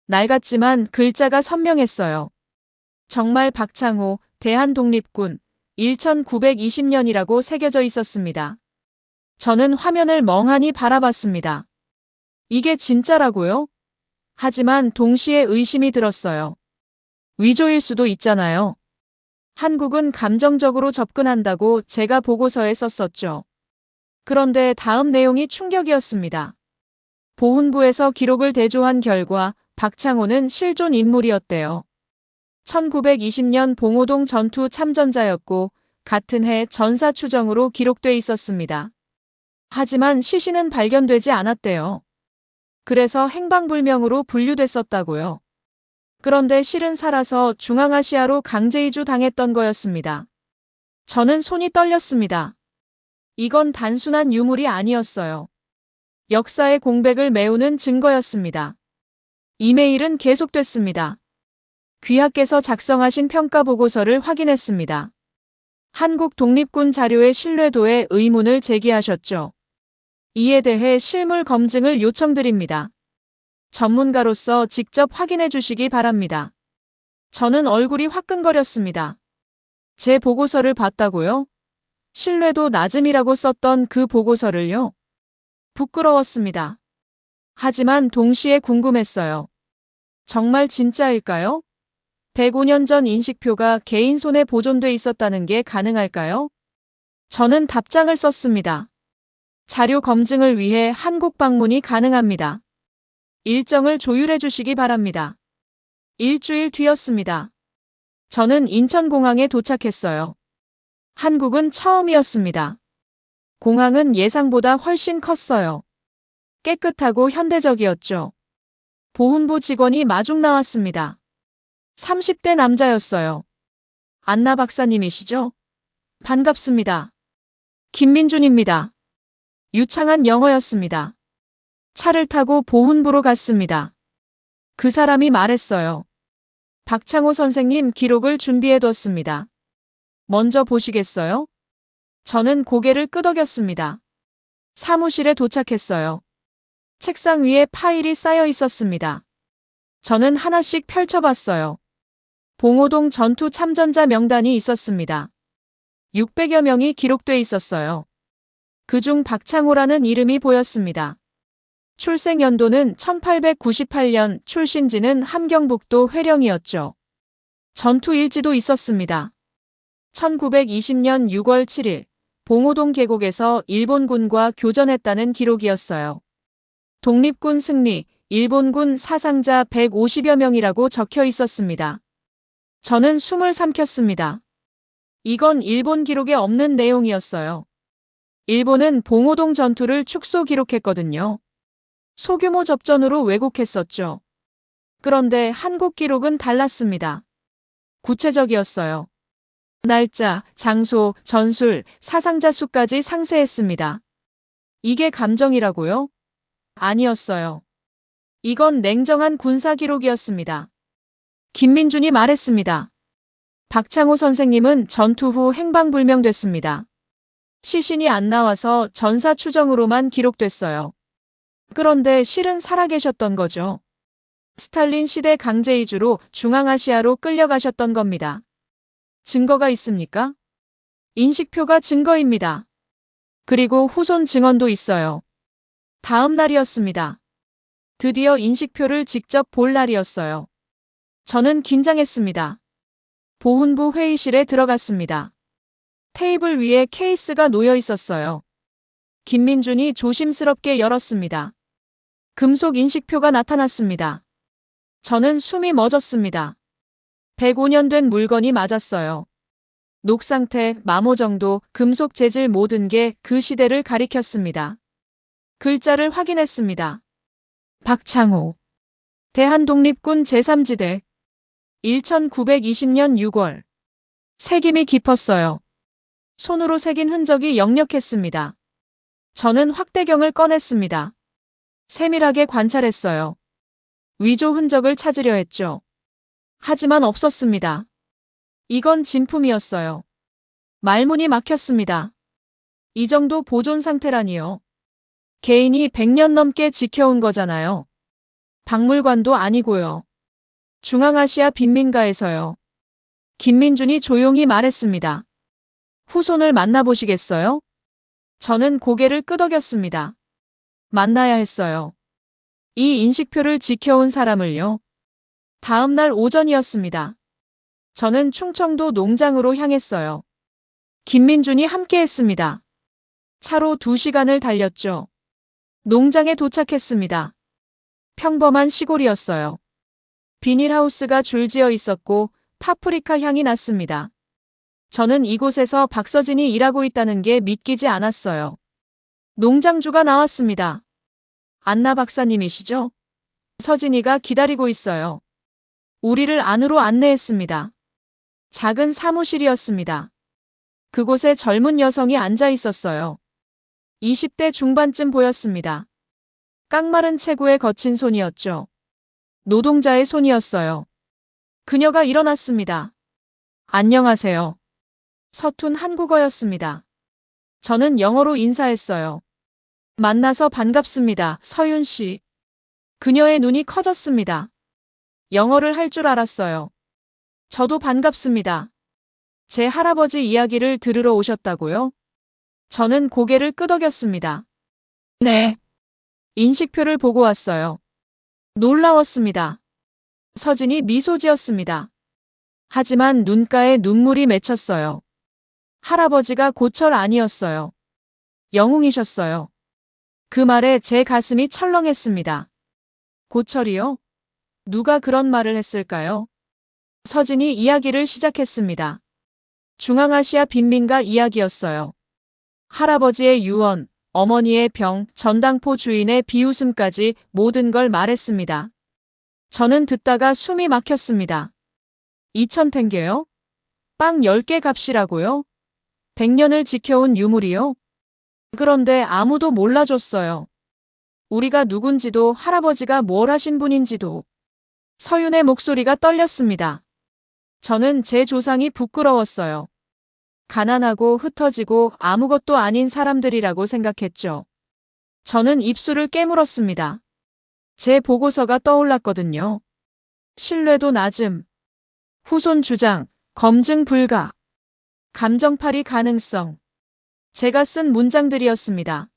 낡았지만 글자가 선명했어요. 정말 박창호, 대한독립군, 1920년이라고 새겨져 있었습니다. 저는 화면을 멍하니 바라봤습니다. 이게 진짜라고요? 하지만 동시에 의심이 들었어요. 위조일 수도 있잖아요. 한국은 감정적으로 접근한다고 제가 보고서에 썼었죠. 그런데 다음 내용이 충격이었습니다. 보훈부에서 기록을 대조한 결과 박창호는 실존 인물이었대요. 1920년 봉오동 전투 참전자였고 같은 해 전사 추정으로 기록돼 있었습니다. 하지만 시신은 발견되지 않았대요. 그래서 행방불명으로 분류됐었다고요. 그런데 실은 살아서 중앙아시아로 강제 이주 당했던 거였습니다. 저는 손이 떨렸습니다. 이건 단순한 유물이 아니었어요. 역사의 공백을 메우는 증거였습니다. 이메일은 계속됐습니다. 귀하께서 작성하신 평가 보고서를 확인했습니다. 한국 독립군 자료의 신뢰도에 의문을 제기하셨죠. 이에 대해 실물 검증을 요청드립니다. 전문가로서 직접 확인해 주시기 바랍니다. 저는 얼굴이 화끈거렸습니다. 제 보고서를 봤다고요? 신뢰도 낮음이라고 썼던 그 보고서를요? 부끄러웠습니다. 하지만 동시에 궁금했어요. 정말 진짜일까요? 105년 전 인식표가 개인 손에 보존돼 있었다는 게 가능할까요? 저는 답장을 썼습니다. 자료 검증을 위해 한국 방문이 가능합니다. 일정을 조율해 주시기 바랍니다. 일주일 뒤였습니다. 저는 인천공항에 도착했어요. 한국은 처음이었습니다. 공항은 예상보다 훨씬 컸어요. 깨끗하고 현대적이었죠. 보훈부 직원이 마중 나왔습니다. 30대 남자였어요. 안나 박사님이시죠? 반갑습니다. 김민준입니다. 유창한 영어였습니다. 차를 타고 보훈부로 갔습니다. 그 사람이 말했어요. 박창호 선생님 기록을 준비해뒀습니다. 먼저 보시겠어요? 저는 고개를 끄덕였습니다. 사무실에 도착했어요. 책상 위에 파일이 쌓여 있었습니다. 저는 하나씩 펼쳐봤어요. 봉오동 전투 참전자 명단이 있었습니다. 600여 명이 기록돼 있었어요. 그중 박창호라는 이름이 보였습니다. 출생 연도는 1898년, 출신지는 함경북도 회령이었죠. 전투 일지도 있었습니다. 1920년 6월 7일, 봉오동 계곡에서 일본군과 교전했다는 기록이었어요. 독립군 승리, 일본군 사상자 150여 명이라고 적혀 있었습니다. 저는 숨을 삼켰습니다. 이건 일본 기록에 없는 내용이었어요. 일본은 봉오동 전투를 축소 기록했거든요. 소규모 접전으로 왜곡했었죠. 그런데 한국 기록은 달랐습니다. 구체적이었어요. 날짜, 장소, 전술, 사상자 수까지 상세했습니다. 이게 감정이라고요? 아니었어요. 이건 냉정한 군사 기록이었습니다. 김민준이 말했습니다. 박창호 선생님은 전투 후 행방불명됐습니다. 시신이 안 나와서 전사 추정으로만 기록됐어요. 그런데 실은 살아계셨던 거죠. 스탈린 시대 강제 이주로 중앙아시아로 끌려가셨던 겁니다. 증거가 있습니까? 인식표가 증거입니다. 그리고 후손 증언도 있어요. 다음 날이었습니다. 드디어 인식표를 직접 볼 날이었어요. 저는 긴장했습니다. 보훈부 회의실에 들어갔습니다. 테이블 위에 케이스가 놓여 있었어요. 김민준이 조심스럽게 열었습니다. 금속 인식표가 나타났습니다. 저는 숨이 멎었습니다. 105년 된 물건이 맞았어요. 녹 상태, 마모 정도, 금속 재질 모든 게 그 시대를 가리켰습니다. 글자를 확인했습니다. 박창호. 대한독립군 제3지대. 1920년 6월. 새김이 깊었어요. 손으로 새긴 흔적이 역력했습니다. 저는 확대경을 꺼냈습니다. 세밀하게 관찰했어요. 위조 흔적을 찾으려 했죠. 하지만 없었습니다. 이건 진품이었어요. 말문이 막혔습니다. 이 정도 보존 상태라니요. 개인이 100년 넘게 지켜온 거잖아요. 박물관도 아니고요. 중앙아시아 빈민가에서요. 김민준이 조용히 말했습니다. 후손을 만나보시겠어요? 저는 고개를 끄덕였습니다. 만나야 했어요. 이 인식표를 지켜온 사람을요. 다음 날 오전이었습니다. 저는 충청도 농장으로 향했어요. 김민준이 함께했습니다. 차로 2시간을 달렸죠. 농장에 도착했습니다. 평범한 시골이었어요. 비닐하우스가 줄지어 있었고 파프리카 향이 났습니다. 저는 이곳에서 박서진이 일하고 있다는 게 믿기지 않았어요. 농장주가 나왔습니다. 안나 박사님이시죠? 서진이가 기다리고 있어요. 우리를 안으로 안내했습니다. 작은 사무실이었습니다. 그곳에 젊은 여성이 앉아 있었어요. 20대 중반쯤 보였습니다. 깡마른 체구에 거친 손이었죠. 노동자의 손이었어요. 그녀가 일어났습니다. 안녕하세요. 서툰 한국어였습니다. 저는 영어로 인사했어요. 만나서 반갑습니다, 서윤 씨. 그녀의 눈이 커졌습니다. 영어를 할 줄 알았어요. 저도 반갑습니다. 제 할아버지 이야기를 들으러 오셨다고요? 저는 고개를 끄덕였습니다. 네. 인식표를 보고 왔어요. 놀라웠습니다. 서진이 미소 지었습니다. 하지만 눈가에 눈물이 맺혔어요. 할아버지가 고철 아니었어요. 영웅이셨어요. 그 말에 제 가슴이 철렁했습니다. 고철이요? 누가 그런 말을 했을까요? 서진이 이야기를 시작했습니다. 중앙아시아 빈민가 이야기였어요. 할아버지의 유언, 어머니의 병, 전당포 주인의 비웃음까지 모든 걸 말했습니다. 저는 듣다가 숨이 막혔습니다. 2,000탱게요? 빵 10개 값이라고요? 100년을 지켜온 유물이요? 그런데 아무도 몰라줬어요. 우리가 누군지도 할아버지가 뭘 하신 분인지도. 서윤의 목소리가 떨렸습니다. 저는 제 조상이 부끄러웠어요. 가난하고 흩어지고 아무것도 아닌 사람들이라고 생각했죠. 저는 입술을 깨물었습니다. 제 보고서가 떠올랐거든요. 신뢰도 낮음. 후손 주장, 검증 불가. 감정팔이 가능성. 제가 쓴 문장들이었습니다.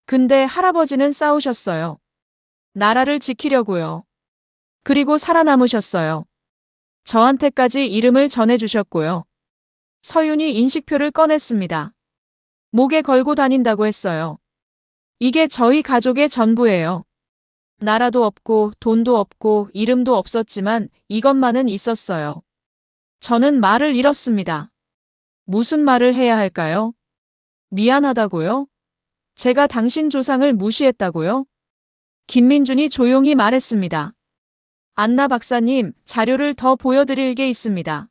근데 할아버지는 싸우셨어요. 나라를 지키려고요. 그리고 살아남으셨어요. 저한테까지 이름을 전해주셨고요. 서윤이 인식표를 꺼냈습니다. 목에 걸고 다닌다고 했어요. 이게 저희 가족의 전부예요. 나라도 없고 돈도 없고 이름도 없었지만 이것만은 있었어요. 저는 말을 잃었습니다. 무슨 말을 해야 할까요? 미안하다고요? 제가 당신 조상을 무시했다고요? 김민준이 조용히 말했습니다. 안나 박사님, 자료를 더 보여드릴 게 있습니다.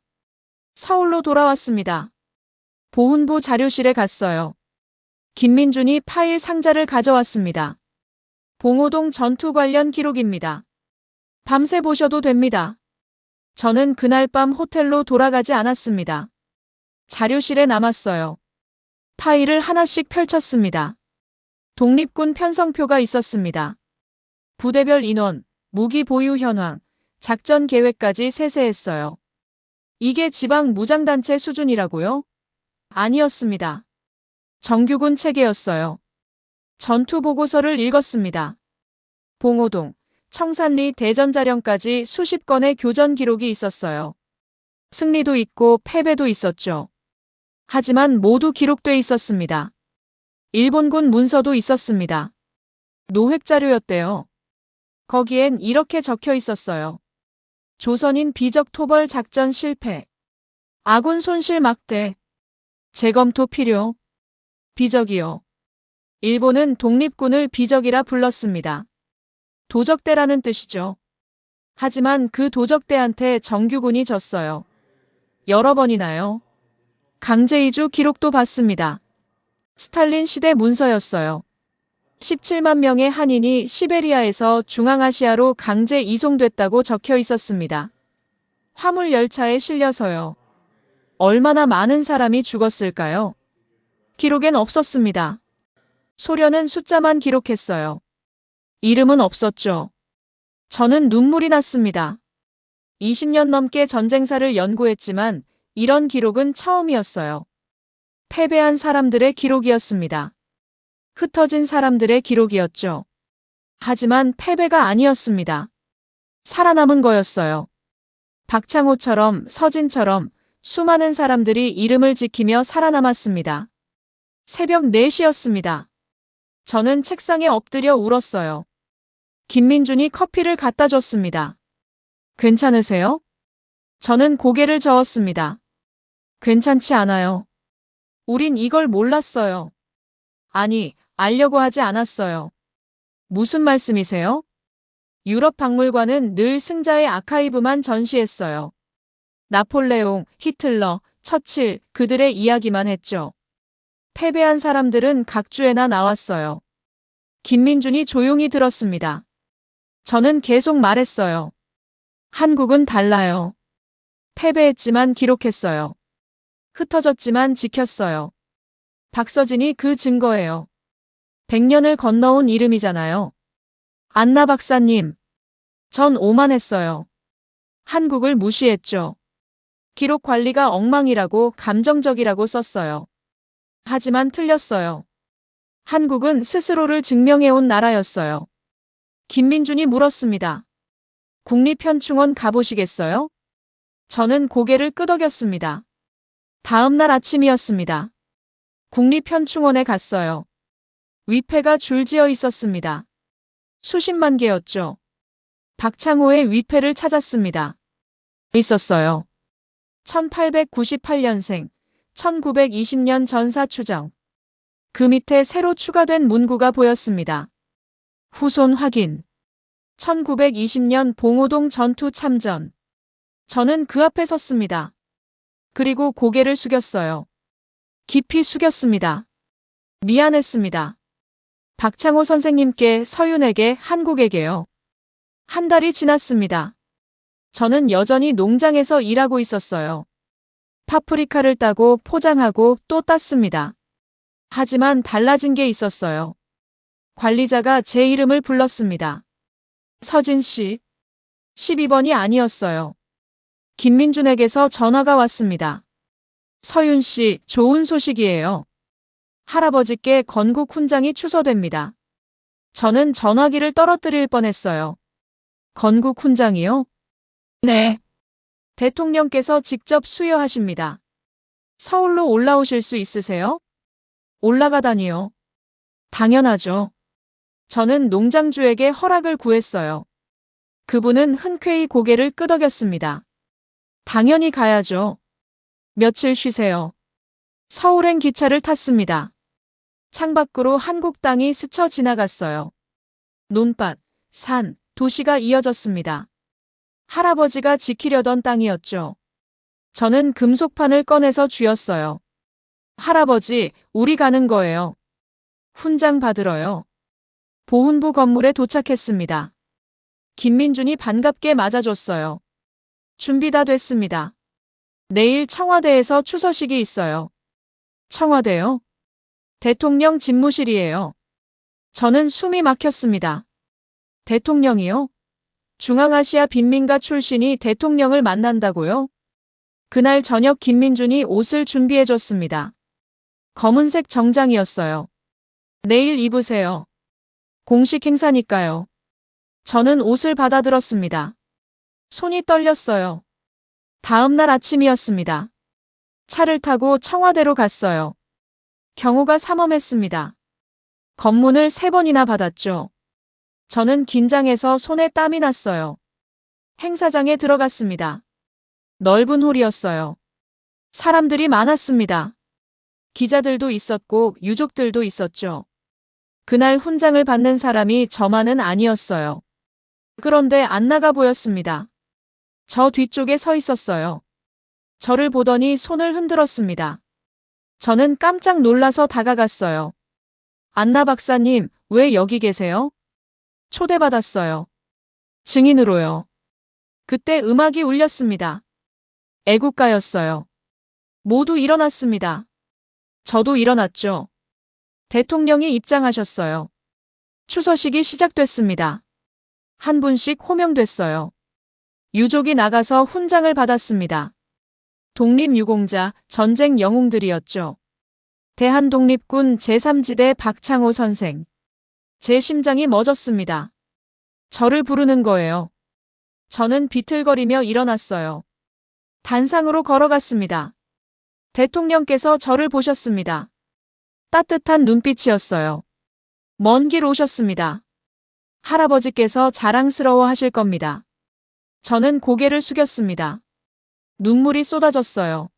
서울로 돌아왔습니다. 보훈부 자료실에 갔어요. 김민준이 파일 상자를 가져왔습니다. 봉오동 전투 관련 기록입니다. 밤새 보셔도 됩니다. 저는 그날 밤 호텔로 돌아가지 않았습니다. 자료실에 남았어요. 파일을 하나씩 펼쳤습니다. 독립군 편성표가 있었습니다. 부대별 인원, 무기 보유 현황, 작전 계획까지 세세했어요. 이게 지방 무장단체 수준이라고요? 아니었습니다. 정규군 체계였어요. 전투 보고서를 읽었습니다. 봉오동, 청산리 대전자령까지 수십 건의 교전 기록이 있었어요. 승리도 있고 패배도 있었죠. 하지만 모두 기록돼 있었습니다. 일본군 문서도 있었습니다. 노획 자료였대요. 거기엔 이렇게 적혀 있었어요. 조선인 비적 토벌 작전 실패. 아군 손실 막대. 재검토 필요. 비적이요. 일본은 독립군을 비적이라 불렀습니다. 도적대라는 뜻이죠. 하지만 그 도적대한테 정규군이 졌어요. 여러 번이나요. 강제이주 기록도 봤습니다. 스탈린 시대 문서였어요. 17만 명의 한인이 시베리아에서 중앙아시아로 강제 이송됐다고 적혀 있었습니다. 화물 열차에 실려서요. 얼마나 많은 사람이 죽었을까요? 기록엔 없었습니다. 소련은 숫자만 기록했어요. 이름은 없었죠. 저는 눈물이 났습니다. 20년 넘게 전쟁사를 연구했지만 이런 기록은 처음이었어요. 패배한 사람들의 기록이었습니다. 흩어진 사람들의 기록이었죠. 하지만 패배가 아니었습니다. 살아남은 거였어요. 박창호처럼 서진처럼 수많은 사람들이 이름을 지키며 살아남았습니다. 새벽 4시였습니다. 저는 책상에 엎드려 울었어요. 김민준이 커피를 갖다 줬습니다. 괜찮으세요? 저는 고개를 저었습니다. 괜찮지 않아요. 우린 이걸 몰랐어요. 아니, 알려고 하지 않았어요. 무슨 말씀이세요? 유럽 박물관은 늘 승자의 아카이브만 전시했어요. 나폴레옹, 히틀러, 처칠, 그들의 이야기만 했죠. 패배한 사람들은 각주에나 나왔어요. 김민준이 조용히 들었습니다. 저는 계속 말했어요. 한국은 달라요. 패배했지만 기록했어요. 흩어졌지만 지켰어요. 박서진이 그 증거예요. 100년을 건너온 이름이잖아요. 안나 박사님. 전 오만했어요. 한국을 무시했죠. 기록 관리가 엉망이라고 감정적이라고 썼어요. 하지만 틀렸어요. 한국은 스스로를 증명해온 나라였어요. 김민준이 물었습니다. 국립현충원 가보시겠어요? 저는 고개를 끄덕였습니다. 다음 날 아침이었습니다. 국립현충원에 갔어요. 위패가 줄지어 있었습니다. 수십만 개였죠. 박창호의 위패를 찾았습니다. 있었어요. 1898년생, 1920년 전사 추정. 그 밑에 새로 추가된 문구가 보였습니다. 후손 확인. 1920년 봉오동 전투 참전. 저는 그 앞에 섰습니다. 그리고 고개를 숙였어요. 깊이 숙였습니다. 미안했습니다. 박창호 선생님께, 서윤에게, 한국에게요. 한 달이 지났습니다. 저는 여전히 농장에서 일하고 있었어요. 파프리카를 따고 포장하고 또 땄습니다. 하지만 달라진 게 있었어요. 관리자가 제 이름을 불렀습니다. 서진 씨. 12번이 아니었어요. 김민준에게서 전화가 왔습니다. 서윤 씨, 좋은 소식이에요. 할아버지께 건국 훈장이 추서됩니다. 저는 전화기를 떨어뜨릴 뻔했어요. 건국 훈장이요? 네. 대통령께서 직접 수여하십니다. 서울로 올라오실 수 있으세요? 올라가다니요. 당연하죠. 저는 농장주에게 허락을 구했어요. 그분은 흔쾌히 고개를 끄덕였습니다. 당연히 가야죠. 며칠 쉬세요. 서울행 기차를 탔습니다. 창밖으로 한국 땅이 스쳐 지나갔어요. 논밭, 산, 도시가 이어졌습니다. 할아버지가 지키려던 땅이었죠. 저는 금속판을 꺼내서 쥐었어요. 할아버지, 우리 가는 거예요. 훈장 받으러요. 보훈부 건물에 도착했습니다. 김민준이 반갑게 맞아줬어요. 준비 다 됐습니다. 내일 청와대에서 추서식이 있어요. 청와대요? 대통령 집무실이에요. 저는 숨이 막혔습니다. 대통령이요? 중앙아시아 빈민가 출신이 대통령을 만난다고요? 그날 저녁 김민준이 옷을 준비해줬습니다. 검은색 정장이었어요. 내일 입으세요. 공식 행사니까요. 저는 옷을 받아들었습니다. 손이 떨렸어요. 다음 날 아침이었습니다. 차를 타고 청와대로 갔어요. 경호가 삼엄했습니다. 검문을 3번이나 받았죠. 저는 긴장해서 손에 땀이 났어요. 행사장에 들어갔습니다. 넓은 홀이었어요. 사람들이 많았습니다. 기자들도 있었고 유족들도 있었죠. 그날 훈장을 받는 사람이 저만은 아니었어요. 그런데 안나가 보였습니다. 저 뒤쪽에 서 있었어요. 저를 보더니 손을 흔들었습니다. 저는 깜짝 놀라서 다가갔어요. 안나 박사님, 왜 여기 계세요? 초대받았어요. 증인으로요. 그때 음악이 울렸습니다. 애국가였어요. 모두 일어났습니다. 저도 일어났죠. 대통령이 입장하셨어요. 추서식이 시작됐습니다. 한 분씩 호명됐어요. 유족이 나가서 훈장을 받았습니다. 독립유공자, 전쟁 영웅들이었죠. 대한독립군 제3지대 박창호 선생. 제 심장이 멎었습니다. 저를 부르는 거예요. 저는 비틀거리며 일어났어요. 단상으로 걸어갔습니다. 대통령께서 저를 보셨습니다. 따뜻한 눈빛이었어요. 먼 길 오셨습니다. 할아버지께서 자랑스러워 하실 겁니다. 저는 고개를 숙였습니다. 눈물이 쏟아졌어요.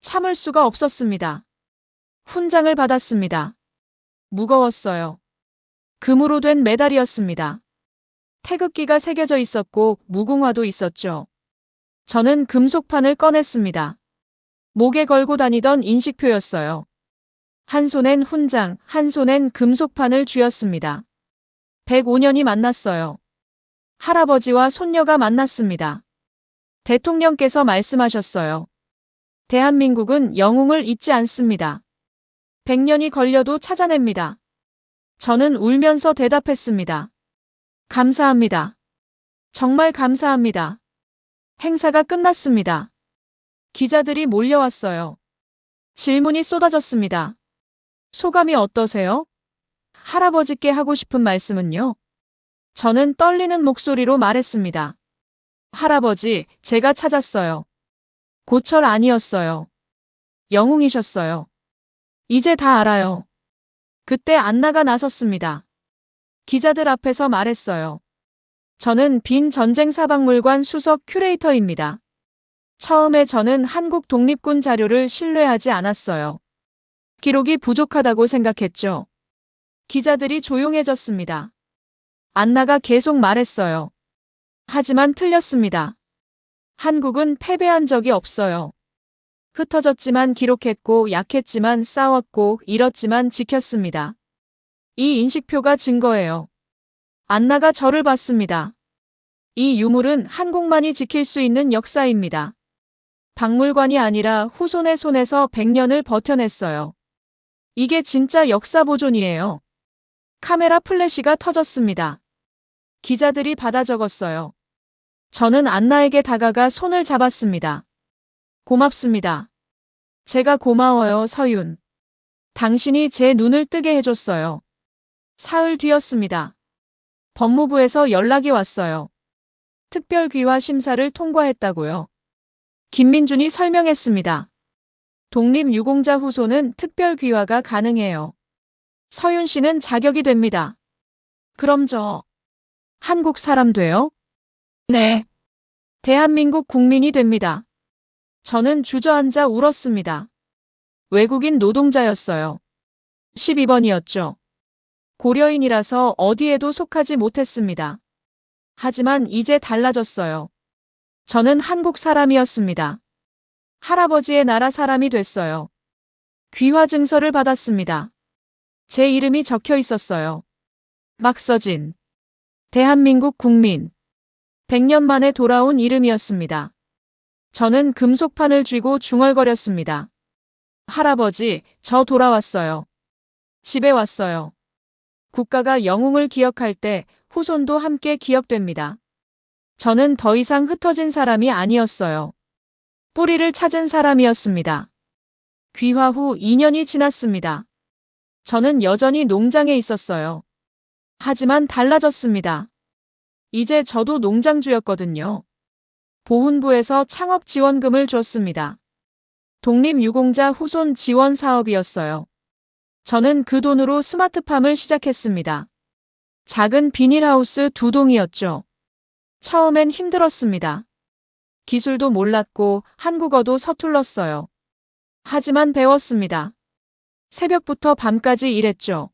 참을 수가 없었습니다. 훈장을 받았습니다. 무거웠어요. 금으로 된 메달이었습니다. 태극기가 새겨져 있었고 무궁화도 있었죠. 저는 금속판을 꺼냈습니다. 목에 걸고 다니던 인식표였어요. 한 손엔 훈장, 한 손엔 금속판을 쥐었습니다. 105년이 만났어요. 할아버지와 손녀가 만났습니다. 대통령께서 말씀하셨어요. 대한민국은 영웅을 잊지 않습니다. 100년이 걸려도 찾아냅니다. 저는 울면서 대답했습니다. 감사합니다. 정말 감사합니다. 행사가 끝났습니다. 기자들이 몰려왔어요. 질문이 쏟아졌습니다. 소감이 어떠세요? 할아버지께 하고 싶은 말씀은요? 저는 떨리는 목소리로 말했습니다. 할아버지, 제가 찾았어요. 고철 아니었어요. 영웅이셨어요. 이제 다 알아요. 그때 안나가 나섰습니다. 기자들 앞에서 말했어요. 저는 빈 전쟁사박물관 수석 큐레이터입니다. 처음에 저는 한국 독립군 자료를 신뢰하지 않았어요. 기록이 부족하다고 생각했죠. 기자들이 조용해졌습니다. 안나가 계속 말했어요. 하지만 틀렸습니다. 한국은 패배한 적이 없어요. 흩어졌지만 기록했고 약했지만 싸웠고 잃었지만 지켰습니다. 이 인식표가 증거예요. 안나가 저를 봤습니다. 이 유물은 한국만이 지킬 수 있는 역사입니다. 박물관이 아니라 후손의 손에서 100년을 버텨냈어요. 이게 진짜 역사 보존이에요. 카메라 플래시가 터졌습니다. 기자들이 받아 적었어요. 저는 안나에게 다가가 손을 잡았습니다. 고맙습니다. 제가 고마워요, 서윤. 당신이 제 눈을 뜨게 해줬어요. 사흘 뒤였습니다. 법무부에서 연락이 왔어요. 특별귀화 심사를 통과했다고요. 김민준이 설명했습니다. 독립유공자 후손은 특별귀화가 가능해요. 서윤 씨는 자격이 됩니다. 그럼 저 한국 사람 돼요? 네. 대한민국 국민이 됩니다. 저는 주저앉아 울었습니다. 외국인 노동자였어요. 12번이었죠. 고려인이라서 어디에도 속하지 못했습니다. 하지만 이제 달라졌어요. 저는 한국 사람이었습니다. 할아버지의 나라 사람이 됐어요. 귀화 증서를 받았습니다. 제 이름이 적혀 있었어요. 막서진. 대한민국 국민. 100년 만에 돌아온 이름이었습니다. 저는 금속판을 쥐고 중얼거렸습니다. 할아버지, 저 돌아왔어요. 집에 왔어요. 국가가 영웅을 기억할 때 후손도 함께 기억됩니다. 저는 더 이상 흩어진 사람이 아니었어요. 뿌리를 찾은 사람이었습니다. 귀화 후 2년이 지났습니다. 저는 여전히 농장에 있었어요. 하지만 달라졌습니다. 이제 저도 농장주였거든요. 보훈부에서 창업 지원금을 줬습니다. 독립유공자 후손 지원 사업이었어요. 저는 그 돈으로 스마트팜을 시작했습니다. 작은 비닐하우스 2동이었죠. 처음엔 힘들었습니다. 기술도 몰랐고 한국어도 서툴렀어요. 하지만 배웠습니다. 새벽부터 밤까지 일했죠.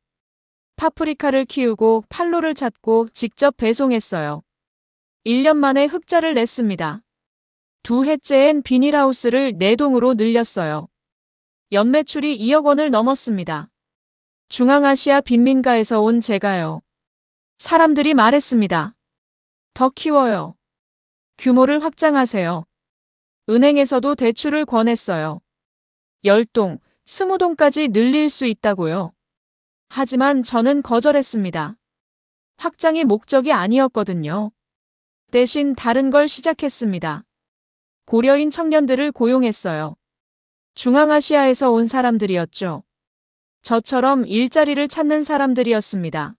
파프리카를 키우고 판로를 찾고 직접 배송했어요. 1년 만에 흑자를 냈습니다. 2해째엔 비닐하우스를 4동으로 늘렸어요. 연매출이 2억 원을 넘었습니다. 중앙아시아 빈민가에서 온 제가요. 사람들이 말했습니다. 더 키워요. 규모를 확장하세요. 은행에서도 대출을 권했어요. 10동, 20동까지 늘릴 수 있다고요. 하지만 저는 거절했습니다. 확장이 목적이 아니었거든요. 대신 다른 걸 시작했습니다. 고려인 청년들을 고용했어요. 중앙아시아에서 온 사람들이었죠. 저처럼 일자리를 찾는 사람들이었습니다.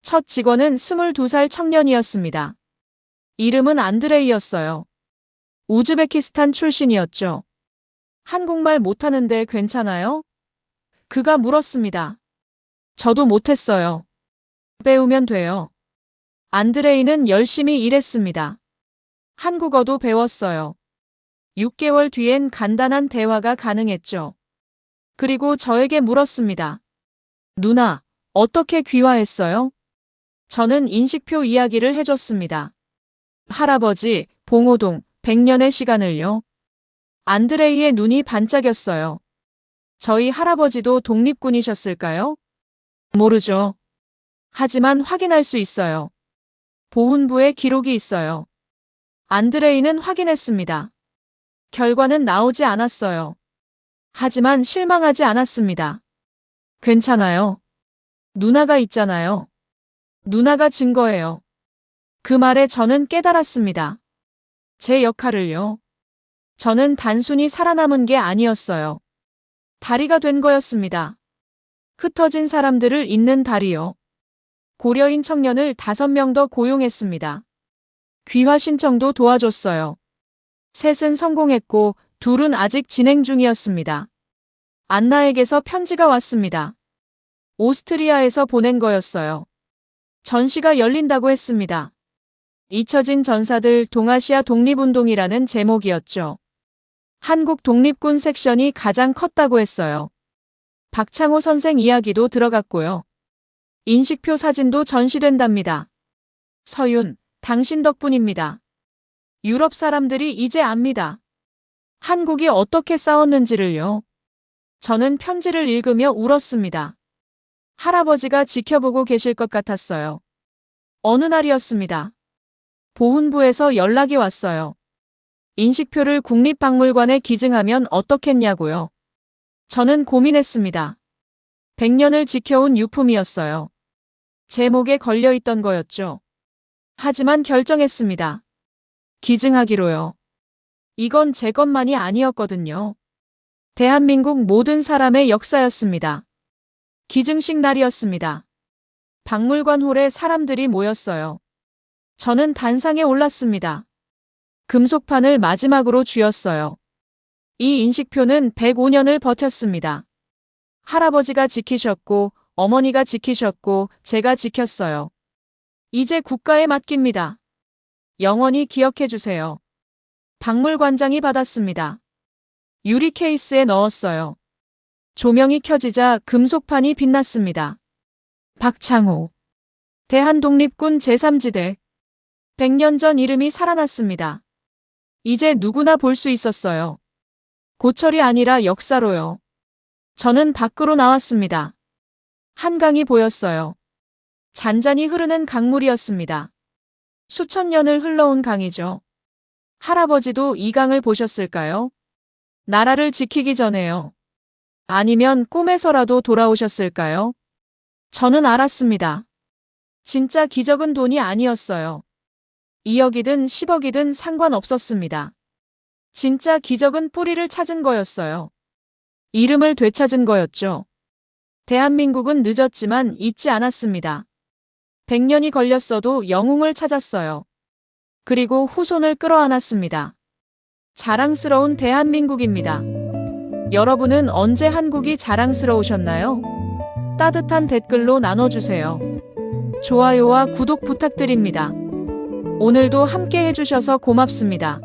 첫 직원은 22살 청년이었습니다. 이름은 안드레이였어요. 우즈베키스탄 출신이었죠. 한국말 못하는데 괜찮아요? 그가 물었습니다. 저도 못했어요. 배우면 돼요. 안드레이는 열심히 일했습니다. 한국어도 배웠어요. 6개월 뒤엔 간단한 대화가 가능했죠. 그리고 저에게 물었습니다. 누나, 어떻게 귀화했어요? 저는 인식표 이야기를 해줬습니다. 할아버지, 봉오동, 100년의 시간을요. 안드레이의 눈이 반짝였어요. 저희 할아버지도 독립군이셨을까요? 모르죠. 하지만 확인할 수 있어요. 보훈부에 기록이 있어요. 안드레이는 확인했습니다. 결과는 나오지 않았어요. 하지만 실망하지 않았습니다. 괜찮아요. 누나가 있잖아요. 누나가 증거예요. 그 말에 저는 깨달았습니다. 제 역할을요. 저는 단순히 살아남은 게 아니었어요. 다리가 된 거였습니다. 흩어진 사람들을 잇는 다리요. 고려인 청년을 5명 더 고용했습니다. 귀화 신청도 도와줬어요. 셋은 성공했고 둘은 아직 진행 중이었습니다. 안나에게서 편지가 왔습니다. 오스트리아에서 보낸 거였어요. 전시가 열린다고 했습니다. 잊혀진 전사들 동아시아 독립운동이라는 제목이었죠. 한국 독립군 섹션이 가장 컸다고 했어요. 박창호 선생 이야기도 들어갔고요. 인식표 사진도 전시된답니다. 서윤, 당신 덕분입니다. 유럽 사람들이 이제 압니다. 한국이 어떻게 싸웠는지를요. 저는 편지를 읽으며 울었습니다. 할아버지가 지켜보고 계실 것 같았어요. 어느 날이었습니다. 보훈부에서 연락이 왔어요. 인식표를 국립박물관에 기증하면 어떻겠냐고요. 저는 고민했습니다. 100년을 지켜온 유품이었어요. 제 목에 걸려있던 거였죠. 하지만 결정했습니다. 기증하기로요. 이건 제 것만이 아니었거든요. 대한민국 모든 사람의 역사였습니다. 기증식 날이었습니다. 박물관 홀에 사람들이 모였어요. 저는 단상에 올랐습니다. 금속판을 마지막으로 쥐었어요. 이 인식표는 105년을 버텼습니다. 할아버지가 지키셨고, 어머니가 지키셨고, 제가 지켰어요. 이제 국가에 맡깁니다. 영원히 기억해 주세요. 박물관장이 받았습니다. 유리 케이스에 넣었어요. 조명이 켜지자 금속판이 빛났습니다. 박창호. 대한독립군 제3지대. 100년 전 이름이 살아났습니다. 이제 누구나 볼 수 있었어요. 고철이 아니라 역사로요. 저는 밖으로 나왔습니다. 한강이 보였어요. 잔잔히 흐르는 강물이었습니다. 수천 년을 흘러온 강이죠. 할아버지도 이 강을 보셨을까요? 나라를 지키기 전에요. 아니면 꿈에서라도 돌아오셨을까요? 저는 알았습니다. 진짜 기적은 돈이 아니었어요. 2억이든 10억이든 상관없었습니다. 진짜 기적은 뿌리를 찾은 거였어요. 이름을 되찾은 거였죠. 대한민국은 늦었지만 잊지 않았습니다. 100년이 걸렸어도 영웅을 찾았어요. 그리고 후손을 끌어안았습니다. 자랑스러운 대한민국입니다. 여러분은 언제 한국이 자랑스러우셨나요? 따뜻한 댓글로 나눠주세요. 좋아요와 구독 부탁드립니다. 오늘도 함께 해주셔서 고맙습니다.